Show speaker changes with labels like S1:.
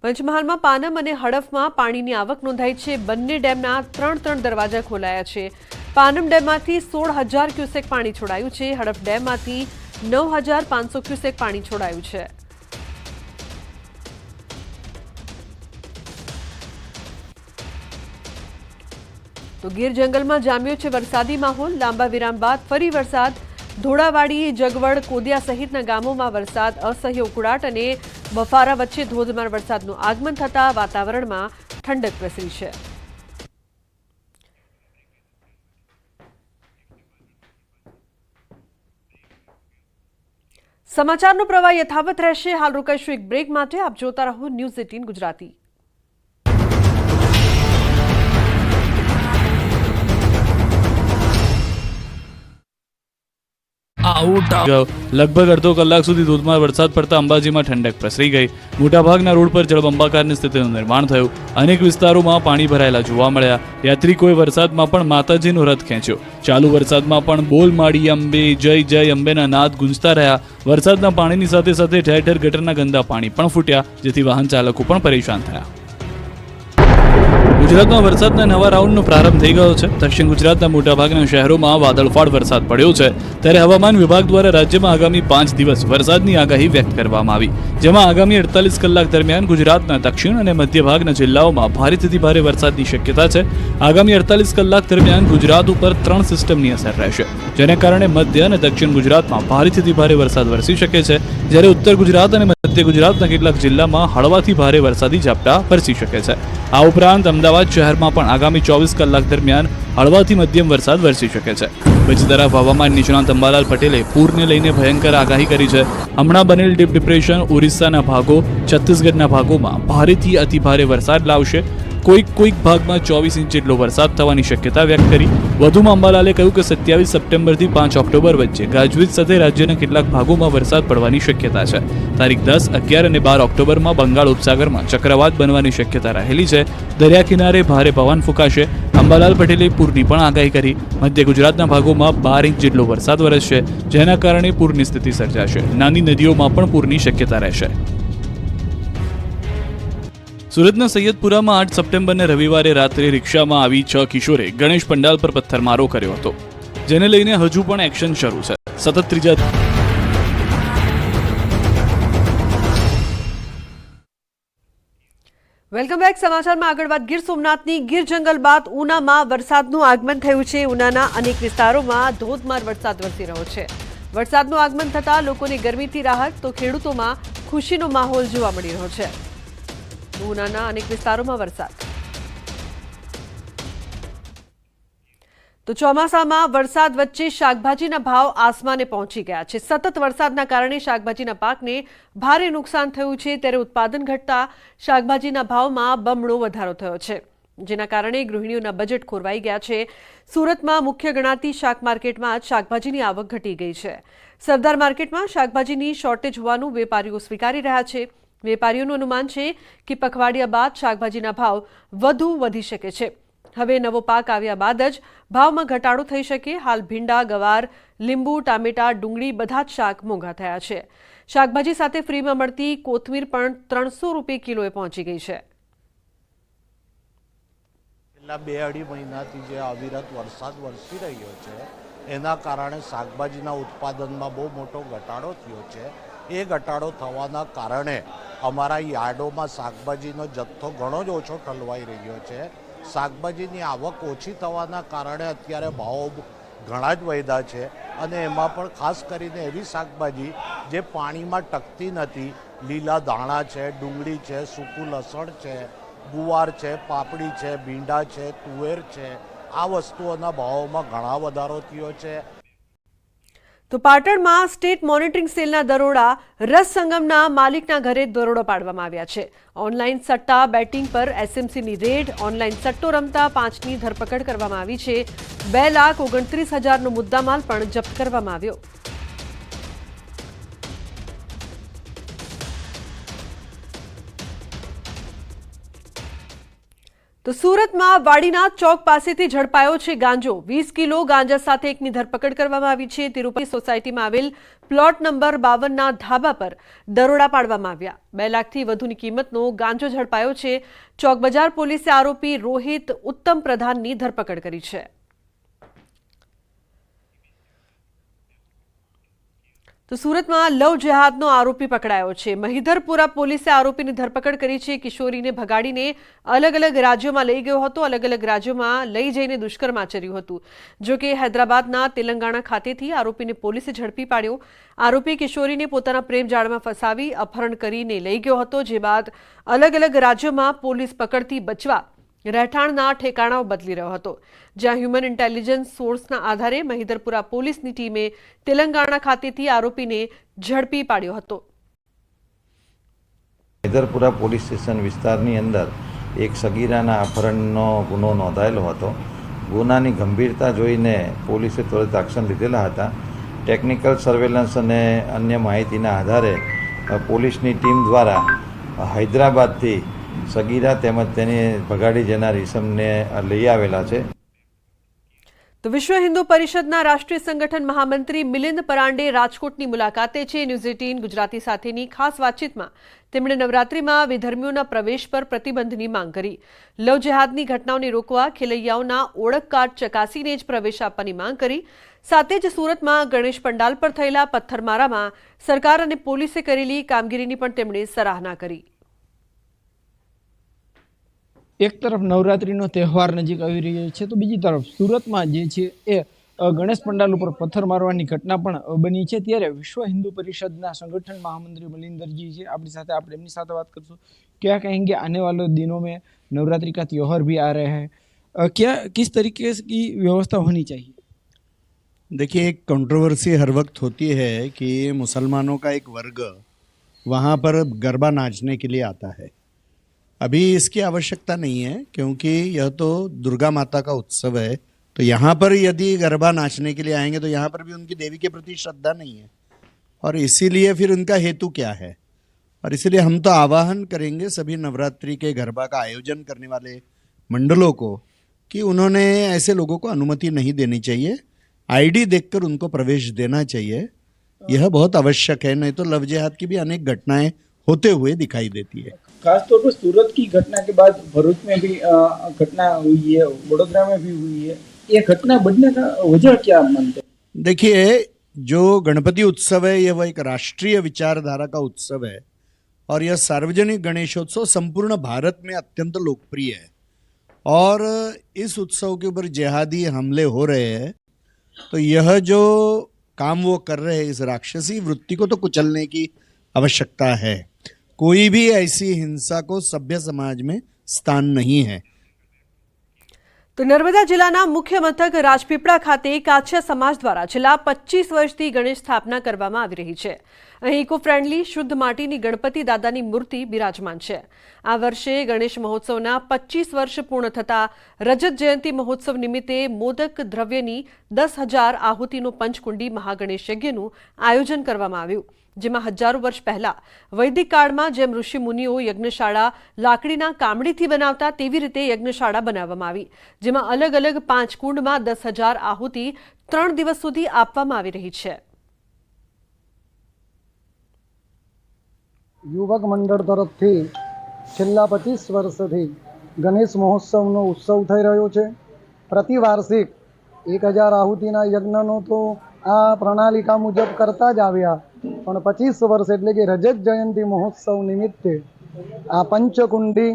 S1: પંચમહાલમાં પાનમ અને હડફમાં પાણીની આવક નોંધાઈ છે। બંને ડેમના ત્રણ દરવાજા ખોલાયા છે। પાનમ ડેમમાંથી 16,000 ક્યુસેક પાણી છોડાયું છે। હડફ ડેમમાંથી 9,500 ક્યુસેક પાણી છોડાયું છે। તો ગીર જંગલમાં જામ્યો છે વરસાદી માહોલ। લાંબા વિરામ બાદ ફરી વરસાદ। ધોળાવાડી, જગવડ, કોદિયા સહિતના ગામોમાં વરસાદ। અસહ્ય ઉકળાટ અને બફારા વચ્ચે ધોધમાર વરસાદનું આગમન થતાં વાતાવરણમાં ઠંડક પ્રસરી છે। સમાચારનો પ્રવાહ યથાવત રહેશે। હાલ રોકાઈશું એક બ્રેક માટે। આપ જોતા રહો ન્યૂઝ 18 ગુજરાતી।
S2: લગભગ અડધો કલાક સુધી ધોધમાર વરસાદ પડતા અંબાજીમાં ઠંડક પ્રસરી ગઈ। મોટાભાગના રોડ પર જળબંબાકારની સ્થિતિનું નિર્માણ થયું। અનેક વિસ્તારોમાં પાણી ભરાયેલા જોવા મળ્યા। યાત્રિકોએ વરસાદમાં પણ માતાજીનો રથ ખેંચ્યો। ચાલુ વરસાદમાં પણ બોલ માડી અંબે, જય જય અંબેના નાદ ગુંજતા રહ્યા। વરસાદના પાણીની સાથે સાથે ઠેર ઠેર ગટરના ગંદા પાણી પણ ફૂટ્યા, જેથી વાહન ચાલકો પણ પરેશાન થયા। ગુજરાતમાં વરસાદના નવા રાઉન્ડનો પ્રારંભ થઈ ગયો છે। દક્ષિણ ગુજરાતના મોટાભાગના શહેરોમાં વાદળફાડ વરસાદ પડ્યો છે। ત્યારે હવામાન વિભાગ દ્વારા રાજ્યમાં આગામી 5 દિવસ વરસાદની આગાહી વ્યક્ત કરવામાં આવી, જેમાં આગામી 48 કલાક દરમિયાન ગુજરાતના દક્ષિણ અને મધ્ય ભાગના જિલ્લાઓમાં ભારેથી ભારે વરસાદની શક્યતા છે। આગામી 48 કલાક દરમિયાન ગુજરાત ઉપર 3 સિસ્ટમની અસર રહેશે, જેને કારણે મધ્ય અને દક્ષિણ ગુજરાતમાં ભારેથી ભારે વરસાદ વરસી શકે છે, જ્યારે ઉત્તર ગુજરાત અને મધ્ય ગુજરાતના કેટલાક જિલ્લામાં હળવાથી ભારે વરસાદી ઝાપટા વરસી શકે છે। આ ઉપરાંત અમદાવાદ શહેરમાં પણ આગામી 24 કલાક દરમિયાન હળવાથી મધ્યમ વરસાદ વરસી શકે છે। બીજી તરફ હવામાન નિષ્ણાત અંબાલાલ પટેલે પૂરને લઈને ભયંકર આગાહી કરી છે। હમણાં બનેલ ડીપ ડિપ્રેશન ઓરિસ્સાના ભાગો, છત્તીસગઢના ભાગોમાં ભારેથી અતિભારે વરસાદ લાવશે। કોઈક ભાગમાં 24 ઇંચ જેટલો વરસાદ થવાની શક્યતા વ્યક્ત કરી। વધુમાં અંબાલાલે કહ્યું કે 27 સપ્ટેમ્બરથી 5 ઓક્ટોબર વચ્ચે ગાજવીજ સાથે રાજ્યના કેટલાક ભાગોમાં વરસાદ પડવાની શક્યતા છે। તારીખ 10, 11 અને 12 ઓક્ટોબરમાં બંગાળ ઉપસાગરમાં ચક્રવાત બનવાની શક્યતા રહેલી છે। દરિયા કિનારે ભારે પવન ફૂંકાશે। અંબાલાલ પટેલે પૂરની પણ આગાહી કરી। મધ્ય ગુજરાતના ભાગોમાં 12 ઇંચ જેટલો વરસાદ વરસશે, જેના કારણે પૂરની સ્થિતિ સર્જાશે। નાની નદીઓમાં પણ પૂરની શક્યતા રહેશે। સુરતના સૈયદપુરામાં 8 સપ્ટેમ્બરને રવિવારે રાત્રે રિક્ષામાં આવી 6 કિશોરે ગણેશ પંડાલ પર પથ્થરમારો કર્યો હતો, જેને લઈને હજુ પણ એક્શન શરૂ છે। સતત ત્રીજા
S1: વેલકમ બેક। સમાચારમાં આગળ વાત ગીર સોમનાથની। ગીર જંગલ બાદ ઉનામાં વરસાદનું આગમન થયું છે। ઉનાના અનેક વિસ્તારોમાં ધોધમાર વરસાદ વરસી રહ્યો છે। વરસાદનું આગમન થતાં લોકોને ગરમીથી રાહત તો ખેડૂતોમાં ખુશીનો માહોલ જોવા મળી રહ્યો છે। ઉનાના અનેક વિસ્તારોમાં વરસાદ। તો ચોમાસામાં વરસાદ વચ્ચે શાકભાજીના ભાવ આસમાને પહોંચી ગયા છે। સતત વરસાદના કારણે શાકભાજીના પાકને ભારે નુકસાન થયું છે, ત્યારે ઉત્પાદન ઘટતા શાકભાજીના ભાવમાં બમણો વધારો થયો છે, જેના કારણે ગૃહિણીઓના બજેટ ખોરવાઈ ગયા છે। સુરતમાં મુખ્ય ગણાતી શાક માર્કેટમાં જ શાકભાજીની આવક ઘટી ગઈ છે। સરદાર માર્કેટમાં શાકભાજીની શોર્ટેજ હોવાનું વેપારીઓ સ્વીકારી રહ્યા છે। વેપારીઓનું અનુમાન છે કે પખવાડિયા બાદ શાકભાજીના ભાવ વધુ વધી શકે છે। હવે નવો પાક આવ્યા બાદ જ ભાવમાં ઘટાડો થઈ શકે। હાલ ભીંડા, ગવાર, લીંબુ, ટામેટા, ડુંગળી બધા જ શાક મોંઘા થયા છે। શાકભાજી સાથે ફ્રીમાં મળતી કોથમીર પણ 300 રૂપિયા કિલોએ પહોંચી ગઈ છે।
S3: છેલ્લા 2-2.5 મહિનાથી જે અવિરત વરસાદ વરસી રહ્યો છે, એના કારણે શાકભાજીના ઉત્પાદનમાં બહુ મોટો ઘટાડો થયો છે। એ ઘટાડો થવાના કારણે અમારા યાર્ડોમાં શાકભાજીનો જથ્થો ઘણો જ ઓછો ઠલવાઈ રહ્યો છે। શાકભાજીની આવક ઓછી થવાના કારણે અત્યારે ભાવ ઘણા જ વધ્યા છે, અને એમાં પણ ખાસ કરીને એવી શાકભાજી જે પાણીમાં ટકતી નથી, લીલા ધાણા છે, ડુંગળી છે, સૂકું લસણ છે, ગુવાર છે, પાપડી છે, ભીંડા છે, તુવેર છે, આ વસ્તુઓના ભાવોમાં ઘણા વધારો થયો છે।
S1: તો પાટણમાં સ્ટેટ મોનિટરિંગ સેલના દરોડા રસ સંગમના માલિકના ઘરે દરોડો પાડવામાં આવ્યા છે। ઓનલાઈન સટ્ટા બેટિંગ પર એસએમસીની રેડ। ઓનલાઈન સટ્ટો રમતા 5ની ધરપકડ કરવામાં આવી છે। 2,29,000નો મુદ્દામાલ પણ જપ્ત કરવામાં આવ્યો। તો સુરતમાં વાડીના ચોક પાસેથી ઝડપાયો છે ગાંજો। 20 કિલો ગાંજા સાથે એકની ધરપકડ કરવામાં આવી છે। તિરુપતિ સોસાયટીમાં આવેલ પ્લોટ નંબર 52ના ધાબા પર દરોડા પાડવામાં આવ્યા। 2 લાખથી વધુની કિંમતનો ગાંજો ઝડપાયો છે। ચોક બજાર પોલીસે આરોપી રોહિત ઉત્તમ પ્રધાનની ધરપકડ કરી છે। તો સુરતમાં લવ જેહાદનો આરોપી પકડાયો છે। મહિધરપુરા પોલીસે આરોપીની ધરપકડ કરી છે। કિશોરીને ભગાડીને અલગ અલગ રાજ્યોમાં લઈ ગયો હતો। અલગ અલગ રાજ્યોમાં લઈ જઈને દુષ્કર્મ આચર્યું હતું। જો કે હૈદરાબાદના તેલંગાણા ખાતેથી આરોપીને પોલીસે ઝડપી પાડ્યો। આરોપી કિશોરીને પોતાના પ્રેમ જાળમાં ફસાવી અપહરણ કરીને લઈ ગયો હતો। જે બાદ અલગ અલગ રાજ્યોમાં પોલીસ પકડથી બચવા રહેઠાણના ઠેકાણાઓ બદલી રહ્યો હતો। જ્યાં હ્યુમન ઇન્ટેલિજન્સ સોર્સના આધારે મહિધરપુરા પોલીસની ટીમે તેલંગાણા ખાતેથી આરોપીને ઝડપી પાડ્યો હતો।
S4: મહિધરપુરા પોલીસ સ્ટેશન વિસ્તારની અંદર એક સગીરાના અપહરણનો ગુનો નોંધાયેલો હતો। ગુનાની ગંભીરતા જોઈને પોલીસે ત્વરિત એક્શન લીધેલા હતા। ટેકનિકલ સર્વેલન્સ અને અન્ય માહિતીના આધારે પોલીસની ટીમ દ્વારા હૈદરાબાદથી સગીરા તેમજ તેને ભગાડી જનાર ઈસમને લઈ આવેલા છે।
S1: તો વિશ્વ હિન્દુ પરિષદના રાષ્ટ્રીય સંગઠન મહામંત્રી મિલિંદ પરાંડે રાજકોટની મુલાકાતે છે। ન્યૂઝ 18 ગુજરાતી સાથેની ખાસ વાતચીતમાં તેમણે નવરાત્રિમાં વિધર્મીઓના પ્રવેશ પર પ્રતિબંધની માંગ કરી। લવ જેહાદની ઘટનાઓને રોકવા ખેલૈયાઓના ઓળખ કાર્ડ ચકાસીને જ પ્રવેશ આપવાની માંગ કરી। સાથે જ સુરતમાં ગણેશ પંડાલ પર થયેલા પથ્થરમારામાં સરકાર અને પોલીસે કરેલી કામગીરીની પણ તેમણે સરાહના કરી।
S5: એક તરફ નવરાત્રિનો તહેવાર નજીક આવી રહ્યો છે તો બીજી તરફ સુરતમાં જે છે એ ગણેશ પંડાલ ઉપર પથ્થર મારવાની ઘટના પણ બની છે। ત્યારે વિશ્વ હિન્દુ પરિषदના સંગઠन महामंत्री मलिंदर जी છે આપણી સાથે। આપણે એમની સાથે વાત કરશું। क्या कहेंगे आने वाले दिनों में नवरात्रि का त्योहार भी आ रहा है, क्या किस तरीके की व्यवस्था होनी चाहिए?
S6: देखिए, एक कंट्रोवर्सी हर वक्त होती है कि मुसलमानों का एक वर्ग वहाँ पर गरबा नाचने के लिए आता है। अभी इसकी आवश्यकता नहीं है क्योंकि यह तो दुर्गा माता का उत्सव है। तो यहाँ पर यदि गरबा नाचने के लिए आएंगे तो यहाँ पर भी उनकी देवी के प्रति श्रद्धा नहीं है और इसीलिए फिर उनका हेतु क्या है। और इसीलिए हम तो आह्वान करेंगे सभी नवरात्रि के गरबा का आयोजन करने वाले मंडलों को कि उन्होंने ऐसे लोगों को अनुमति नहीं देनी चाहिए। आईडी देखकर उनको प्रवेश देना चाहिए। यह बहुत आवश्यक है, नहीं तो लव जिहाद की भी अनेक घटनाएं होते हुए दिखाई देती है।
S5: खास तौर पर सूरत की घटना के बाद भरूच में भी घटना हुई है, वडोदरा में भी हुई है। ये घटना बढ़ने का वजह क्या आप मानते हैं?
S6: देखिए, जो गणपति उत्सव है यह एक राष्ट्रीय विचारधारा का उत्सव है और यह सार्वजनिक गणेशोत्सव संपूर्ण भारत में अत्यंत लोकप्रिय है। और इस उत्सव के ऊपर जिहादी हमले हो रहे हैं तो यह जो काम वो कर रहे हैं, इस राक्षसी वृत्ति को तो कुचलने की आवश्यकता है। कोई भी ऐसी हिंसा को सभ्य समाज में स्थान नहीं है।
S1: તો નર્મદા જિલ્લાના મુખ્ય મથક રાજપીપળા ખાતે કાછિયા સમાજ દ્વારા છેલ્લા 25 વર્ષથી ગણેશ સ્થાપના કરવામાં આવી રહી છે। અહીં ઇકો ફ્રેન્ડલી શુદ્ધ માટીની ગણપતિ દાદાની મૂર્તિ બિરાજમાન છે। આ વર્ષે ગણેશ મહોત્સવના 25 વર્ષ પૂર્ણ થતા રજત જયંતિ મહોત્સવ નિમિત્તે મોદક દ્રવ્યની 10,000 આહુતિનો પંચકુંડી મહાગણેશ યજ્ઞનું આયોજન કરવામાં આવ્યું। જેમાં હજારો વર્ષ પહેલા વૈદિક કાળમાં જેમ ઋષિ મુનિઓ યજ્ઞશાળા લાકડીના કામડીથી બનાવતા તેવી રીતે યજ્ઞશાળા બનાવવામાં આવી। જેમાં અલગ અલગ 5 કુંડમાં 10,000 આહુતિ 3 દિવસ સુધી આપવામાં આવી રહી છે।
S7: યુવક મંડળ તરફથી છેલ્લા 25 વર્ષથી ગણેશ મહોત્સવનો ઉત્સવ થઈ રહ્યો છે। પ્રતિ વાર્ષિક 1000 આહુતિના યજ્ઞનો તો આ પ્રણાલિકા મુજબ કરતા જ આવ્યા, પણ 25 વર્ષ એટલે કે રજત જયંતિ મહોત્સવ નિમિત્તે આ પંચકુંડી